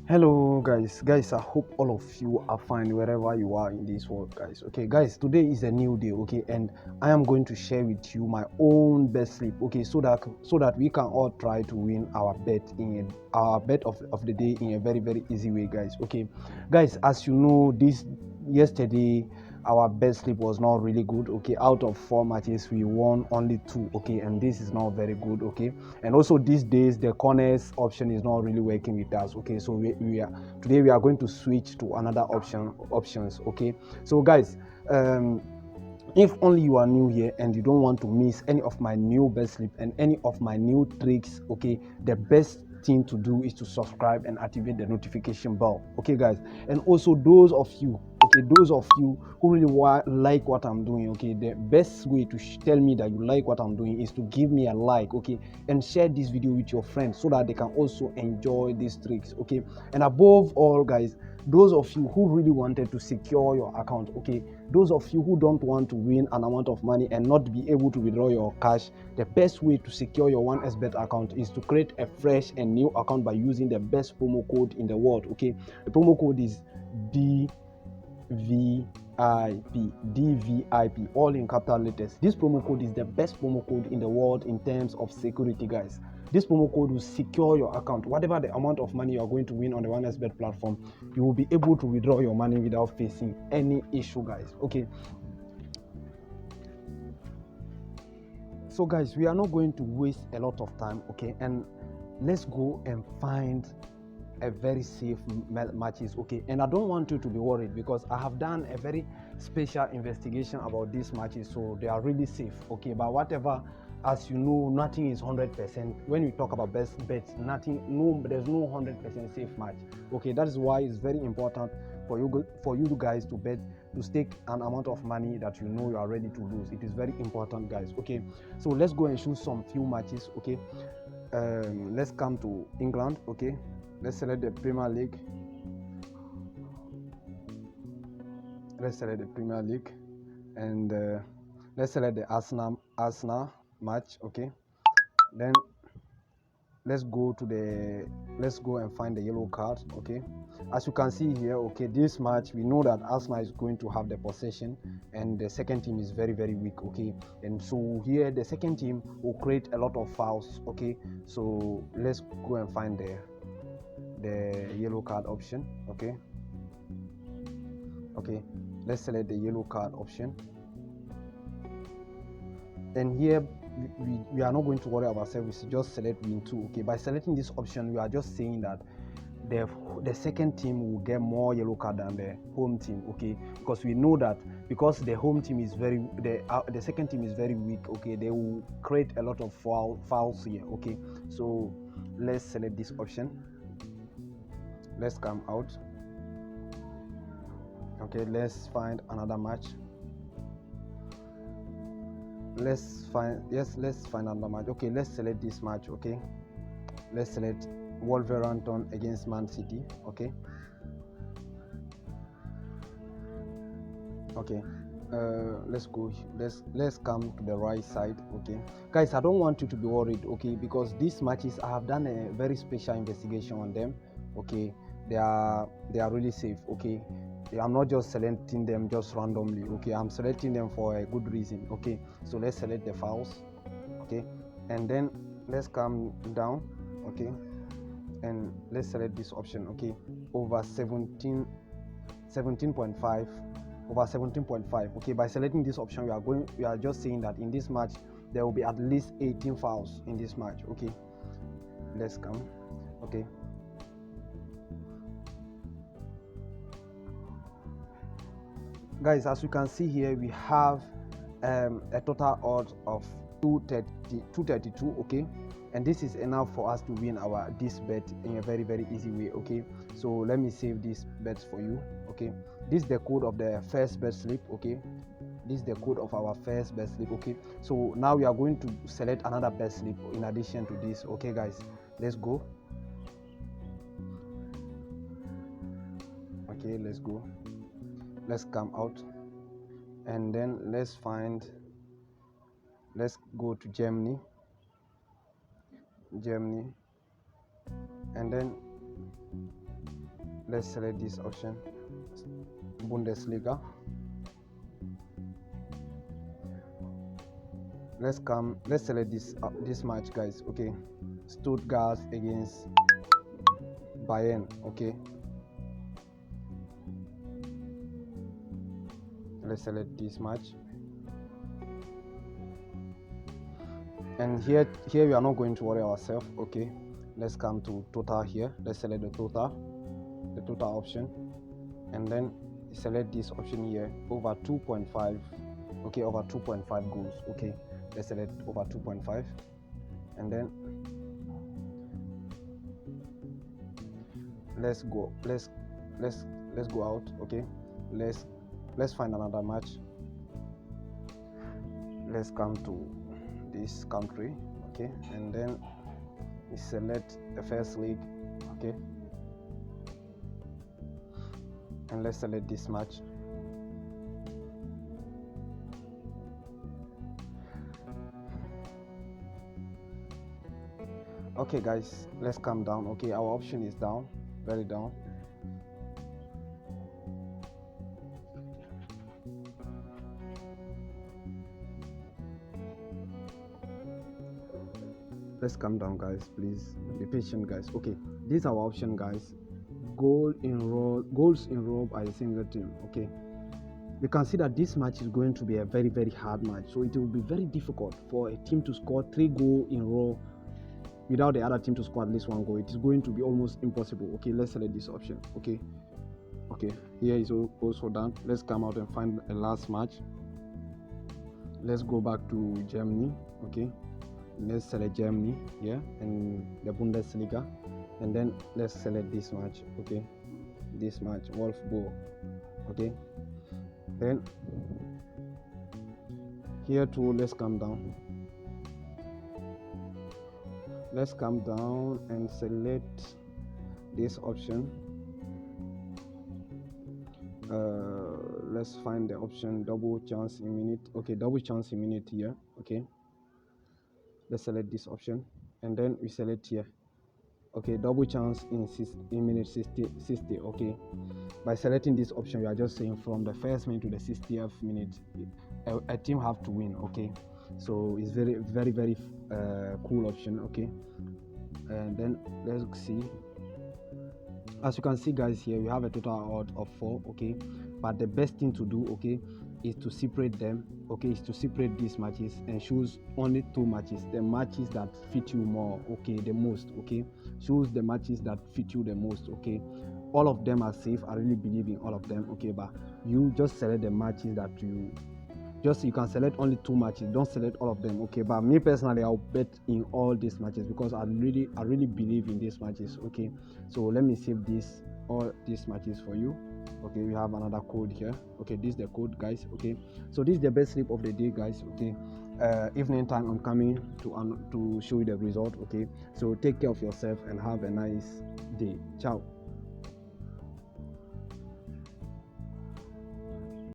Hello guys, I hope all of you are fine wherever you are in this world, guys. Okay, guys, today is a new day, okay, and I am going to share with you my own best sleep, okay, so that we can all try to win our bet of the day in a very easy way, guys. Okay, guys, as you know, this yesterday our best sleep was not really good. Okay, out of 4 matches we won only 2. Okay, and this is not very good. Okay, and also these days the corners option is not really working with us. Okay, so we are going to switch to another options. Okay, so guys, if only you are new here and you don't want to miss any of my new best sleep and any of my new tricks, okay, the best thing to do is to subscribe and activate the notification bell. Okay, guys, and also those of you who really like what I'm doing, okay, the best way to tell me that you like what I'm doing is to give me a like, okay, and share this video with your friends so that they can also enjoy these tricks. Okay, and above all, guys, those of you who really wanted to secure your account, okay, those of you who don't want to win an amount of money and not be able to withdraw your cash, the best way to secure your 1xbet account is to create a fresh and new account by using the best promo code in the world. Okay, the promo code is DVIP, all in capital letters. This promo code is the best promo code in the world in terms of security, guys. This promo code will secure your account. Whatever the amount of money you are going to win on the 1xbet platform, you will be able to withdraw your money without facing any issue, guys. Okay, so guys, we are not going to waste a lot of time. Okay, and let's go and find a very safe matches. Okay, and I don't want you to be worried because I have done a very special investigation about these matches, so they are really safe. Okay, but whatever, as you know, nothing is 100%. When we talk about best bets, there's no 100% safe match. Okay, that is why it's very important for you guys to bet, to stake an amount of money that you know you are ready to lose. It is very important, guys. Okay, so let's go and choose some few matches. Okay, let's come to England. Okay, let's select the Premier League. And let's select the Arsenal match. Okay, then let's go and find the yellow card. Okay, as you can see here, okay, this match we know that Arsenal is going to have the possession and the second team is very weak. Okay, and so here the second team will create a lot of fouls. Okay, so let's go and find the yellow card option. Okay, let's select the yellow card option, and here we are not going to worry about service, just select win 2. Okay, by selecting this option we are just saying that the second team will get more yellow card than the home team. Okay, because we know that because the home team is the second team is very weak. Okay, they will create a lot of fouls here. Okay, so let's select this option, let's come out. Okay, let's find another match. Let's find another match. Okay, let's select this match. Okay, let's select Wolverhampton against Man City. Okay, let's go. Let's come to the right side. Okay, guys, I don't want you to be worried. Okay, because these matches I have done a very special investigation on them. Okay, they are really safe. Okay, I'm not just selecting them just randomly. Okay, I'm selecting them for a good reason. Okay, so let's select the files. Okay, and then let's come down. Okay, and let's select this option. Okay, over 17.5, over 17.5. Okay, by selecting this option we are just saying that in this match there will be at least 18 fouls in this match. Okay, let's come. Okay, guys, as you can see here we have a total odds of 232. Okay, and this is enough for us to win this bet in a very easy way. Okay, so let me save this bet for you. Okay, this is the code of the first bet slip. Okay, this is the code of our first bet slip. Okay, so now we are going to select another bet slip in addition to this. Okay, guys, let's go. Okay, let's go. Let's come out, and then let's go to Germany, and then let's select this option, Bundesliga. Let's select this match, guys. Okay, Stuttgart against Bayern. Okay, let's select this match, and here we are not going to worry ourselves. Okay, let's come to total here. Let's select the total option, and then select this option here, over 2.5. okay, over 2.5 goals. Okay, let's select over 2.5, and then let's go out. Okay, let's find another match. Let's come to this country. Okay, and then we select the first league. Okay, and let's select this match. Okay, guys, let's come down. Okay, our option is down, very down. Let's come down, guys. Please be patient, guys. Okay, this is our option, guys. Goals enrolled by a single team. Okay, you can see that this match is going to be a very, very hard match. So it will be very difficult for a team to score 3 goals in a row without the other team to score at least 1 goal. It is going to be almost impossible. Okay, let's select this option. Okay, here is also done. Let's come out and find a last match. Let's go back to Germany. Okay, let's select Germany here and the Bundesliga, and then let's select this match. Okay, this match, Wolfsburg. Okay, then here too, let's come down. Let's come down and select this option. Let's find the option double chance in minute. Okay, double chance in minute here. Okay, let's select this option, and then we select here. Okay, double chance in minute 60. Okay, by selecting this option, we are just saying from the first minute to the 60th minute, a team have to win. Okay, so it's very, very, very cool option. Okay, and then let's see. As you can see, guys, here we have a total odd of 4. Okay, but the best thing to do, okay, is to separate them. Okay, is to separate these matches and choose only 2 matches, the matches that fit you more. Okay, the most. Okay, choose the matches that fit you the most. Okay, all of them are safe. I really believe in all of them. Okay, but you just select the matches that you can select only 2 matches. Don't select all of them. Okay, but me personally, I'll bet in all these matches because I really believe in these matches. Okay, so let me save all these matches for you. Okay, we have another code here. Okay, this is the code, guys. Okay, so this is the best slip of the day, guys. Okay, evening time I'm coming to show you the result. Okay, so take care of yourself and have a nice day. Ciao.